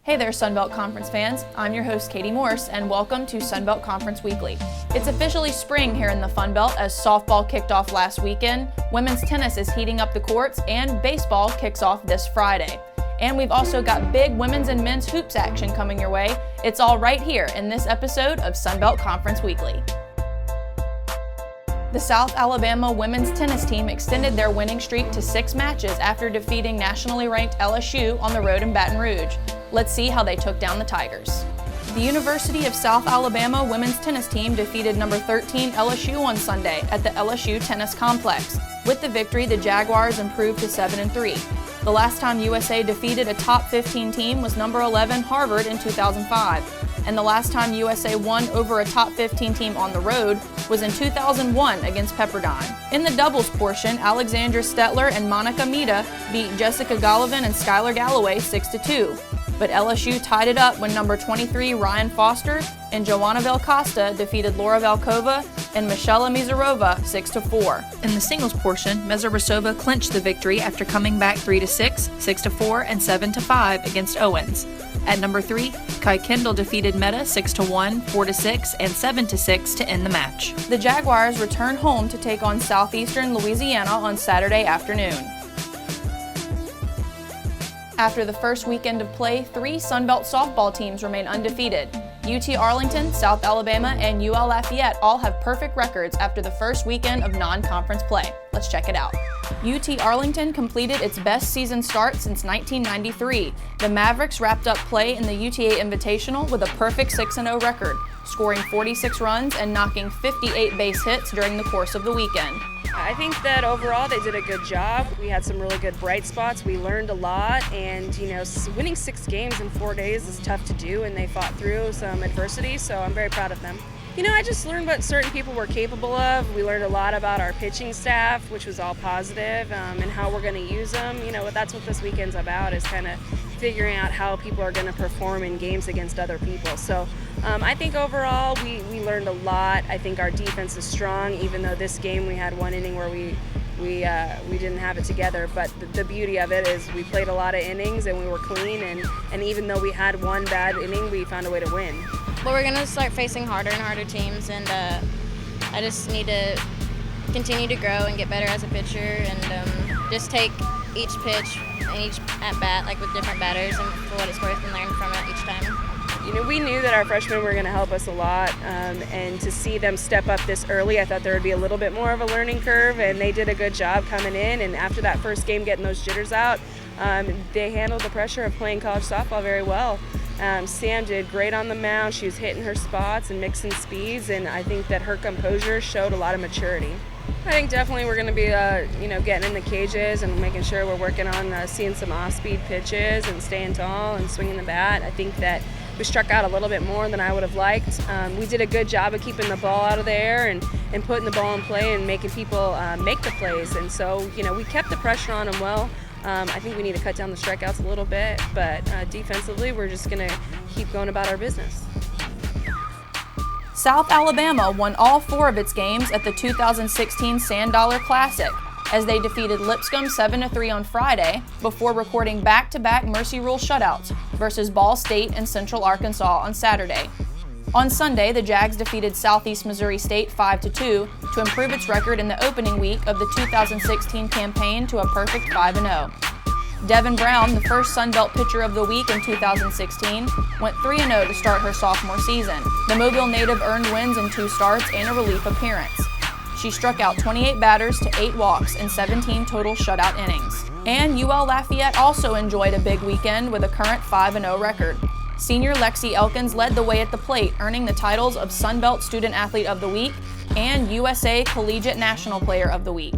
Hey there, Sunbelt Conference fans. I'm your host, Kati Morse, and welcome to Sunbelt Conference Weekly. It's officially spring here in the Fun Belt as softball kicked off last weekend, women's tennis is heating up the courts, and baseball kicks off this Friday. And we've also got big women's and men's hoops action coming your way. It's all right here in this episode of Sunbelt Conference Weekly. The South Alabama women's tennis team extended their winning streak to 6 matches after defeating nationally ranked LSU on the road in Baton Rouge. Let's see how they took down the Tigers. The University of South Alabama women's tennis team defeated number 13 LSU on Sunday at the LSU Tennis Complex. With the victory, the Jaguars improved to 7-3. The last time USA defeated a top 15 team was number 11 Harvard in 2005. And the last time USA won over a top 15 team on the road was in 2001 against Pepperdine. In the doubles portion, Alexandra Stetler and Monica Mita beat Jessica Golovin and Skylar Galloway 6-2. But LSU tied it up when number 23 Ryan Foster and Joanna Velcosta defeated Laura Valkova and Michela Mizarova 6-4. In the singles portion, Mezarosova clinched the victory after coming back 3-6, 6-4, and 7-5 against Owens. At number 3, Kai Kendall defeated Meta 6-1, 4-6, and 7-6 to end the match. The Jaguars return home to take on Southeastern Louisiana on Saturday afternoon. After the first weekend of play, 3 Sunbelt softball teams remain undefeated. UT Arlington, South Alabama, and UL Lafayette all have perfect records after the first weekend of non-conference play. Let's check it out. UT Arlington completed its best season start since 1993. The Mavericks wrapped up play in the UTA Invitational with a perfect 6-0 record, scoring 46 runs and knocking 58 base hits during the course of the weekend. I think that overall they did a good job. We had some really good bright spots. We learned a lot, and winning 6 games in 4 days is tough to do, and they fought through some adversity, so I'm very proud of them. I just learned what certain people were capable of. We learned a lot about our pitching staff, which was all positive, and how we're going to use them. That's what this weekend's about, is kind of figuring out how people are going to perform in games against other people. So I think overall we learned a lot. I think our defense is strong, even though this game we had one inning where we didn't have it together. But the beauty of it is we played a lot of innings and we were clean, and even though we had one bad inning, we found a way to win. Well, we're going to start facing harder and harder teams, and I just need to continue to grow and get better as a pitcher, and just take each pitch and each at-bat, with different batters, and for what it's worth, and learn from it each time. We knew that our freshmen were going to help us a lot, and to see them step up this early, I thought there would be a little bit more of a learning curve, and they did a good job coming in, and after that first game getting those jitters out, they handled the pressure of playing college softball very well. Sam did great on the mound. She was hitting her spots and mixing speeds, and I think that her composure showed a lot of maturity. I think definitely we're going to be, getting in the cages and making sure we're working on seeing some off-speed pitches and staying tall and swinging the bat. I think that we struck out a little bit more than I would have liked. We did a good job of keeping the ball out of the air and putting the ball in play and making people make the plays. And so, we kept the pressure on them well. I think we need to cut down the strikeouts a little bit, but defensively, we're just going to keep going about our business. South Alabama won all 4 of its games at the 2016 Sand Dollar Classic as they defeated Lipscomb 7-3 on Friday before recording back-to-back Mercy Rule shutouts versus Ball State and Central Arkansas on Saturday. On Sunday, the Jags defeated Southeast Missouri State 5-2 to improve its record in the opening week of the 2016 campaign to a perfect 5-0. Devin Brown, the first Sun Belt pitcher of the week in 2016, went 3-0 to start her sophomore season. The Mobile native earned wins in 2 starts and a relief appearance. She struck out 28 batters to 8 walks in 17 total shutout innings. And UL Lafayette also enjoyed a big weekend with a current 5-0 record. Senior Lexi Elkins led the way at the plate, earning the titles of Sun Belt Student Athlete of the Week and USA Collegiate National Player of the Week.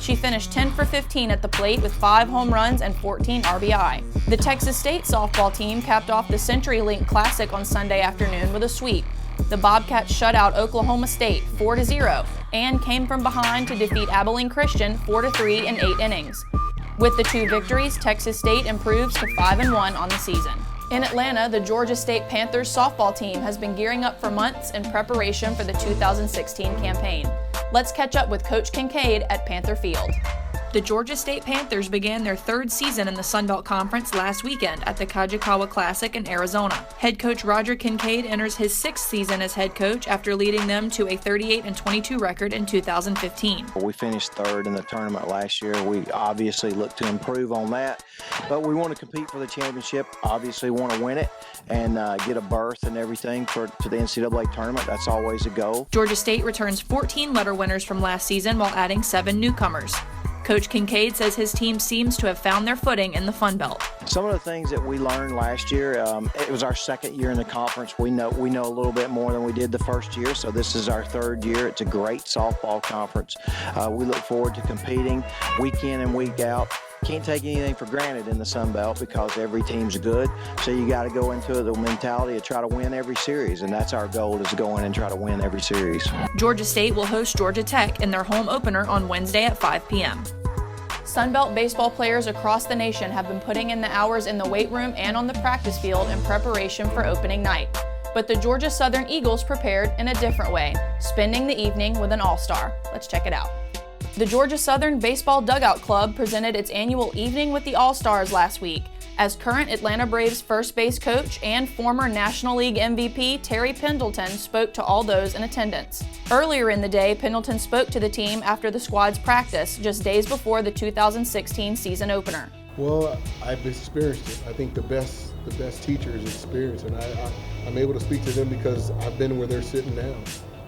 She finished 10 for 15 at the plate with 5 home runs and 14 RBI. The Texas State softball team capped off the CenturyLink Classic on Sunday afternoon with a sweep. The Bobcats shut out Oklahoma State 4-0 and came from behind to defeat Abilene Christian 4-3 in 8 innings. With the 2 victories, Texas State improves to 5-1 on the season. In Atlanta, the Georgia State Panthers softball team has been gearing up for months in preparation for the 2016 campaign. Let's catch up with Coach Kincaid at Panther Field. The Georgia State Panthers began their third season in the Sun Belt Conference last weekend at the Kajikawa Classic in Arizona. Head coach Roger Kincaid enters his sixth season as head coach after leading them to a 38-22 record in 2015. We finished third in the tournament last year. We obviously look to improve on that, but we want to compete for the championship, obviously want to win it and get a berth and everything to the NCAA tournament. That's always a goal. Georgia State returns 14 letter winners from last season while adding 7 newcomers. Coach Kincaid says his team seems to have found their footing in the Fun Belt. Some of the things that we learned last year, it was our second year in the conference. We know a little bit more than we did the first year, so this is our third year. It's a great softball conference. We look forward to competing week in and week out. Can't take anything for granted in the Sun Belt because every team's good, so you got to go into it with the mentality to try to win every series, and that's our goal, is to go in and try to win every series. Georgia State will host Georgia Tech in their home opener on Wednesday at 5 p.m. Sun Belt baseball players across the nation have been putting in the hours in the weight room and on the practice field in preparation for opening night. But the Georgia Southern Eagles prepared in a different way, spending the evening with an all-star. Let's check it out. The Georgia Southern Baseball Dugout Club presented its annual Evening with the All-Stars last week, as current Atlanta Braves first base coach and former National League MVP Terry Pendleton spoke to all those in attendance. Earlier in the day, Pendleton spoke to the team after the squad's practice, just days before the 2016 season opener. Well, I've experienced it. I think the best teacher is experience, and I'm able to speak to them because I've been where they're sitting now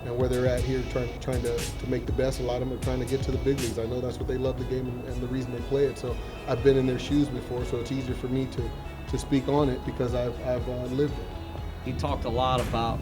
and where they're at here trying to make the best. A lot of them are trying to get to the big leagues. I know that's what they love the game and the reason they play it. So I've been in their shoes before, so it's easier for me to speak on it because I've lived it. He talked a lot about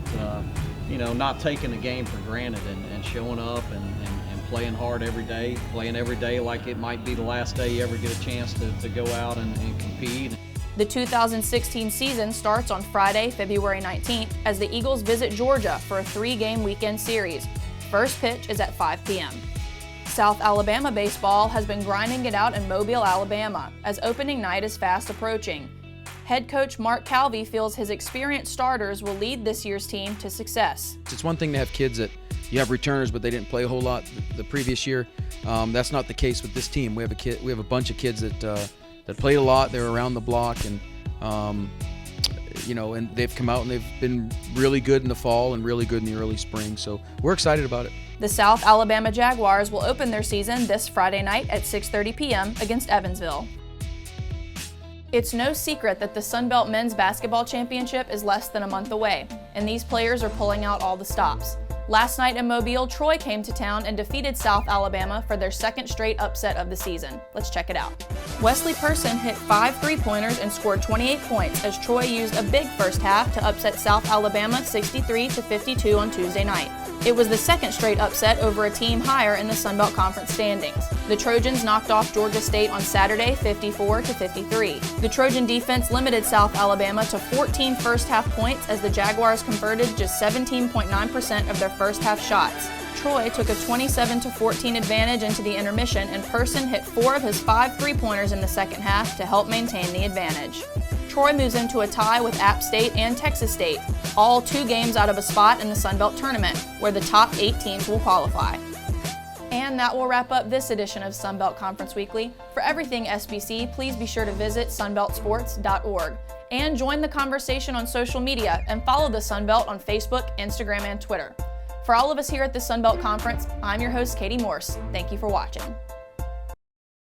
not taking the game for granted and showing up and playing hard every day, playing every day like it might be the last day you ever get a chance to go out and compete. The 2016 season starts on Friday, February 19th, as the Eagles visit Georgia for a 3-game weekend series. First pitch is at 5 p.m. South Alabama baseball has been grinding it out in Mobile, Alabama, as opening night is fast approaching. Head coach Mark Calvey feels his experienced starters will lead this year's team to success. It's one thing to have kids that you have returners, but they didn't play a whole lot the previous year. That's not the case with this team. We have a bunch of kids that played a lot. They're around the block, and and they've come out and they've been really good in the fall and really good in the early spring. So we're excited about it. The South Alabama Jaguars will open their season this Friday night at 6:30 p.m. against Evansville. It's no secret that the Sun Belt Men's Basketball Championship is less than a month away, and these players are pulling out all the stops. Last night in Mobile, Troy came to town and defeated South Alabama for their second straight upset of the season. Let's check it out. Wesley Person hit 5 3-pointers and scored 28 points as Troy used a big first half to upset South Alabama 63-52 on Tuesday night. It was the second straight upset over a team higher in the Sun Belt Conference standings. The Trojans knocked off Georgia State on Saturday 54-53. The Trojan defense limited South Alabama to 14 first-half points as the Jaguars converted just 17.9% of their first-half shots. Troy took a 27-14 advantage into the intermission, and Person hit 4 of his 5 3-pointers in the second half to help maintain the advantage. Troy moves into a tie with App State and Texas State, all 2 games out of a spot in the Sun Belt Tournament, where the top 8 teams will qualify. And that will wrap up this edition of Sun Belt Conference Weekly. For everything SBC, please be sure to visit sunbeltsports.org and join the conversation on social media and follow the Sun Belt on Facebook, Instagram, and Twitter. For all of us here at the Sun Belt Conference, I'm your host, Kati Morse. Thank you for watching.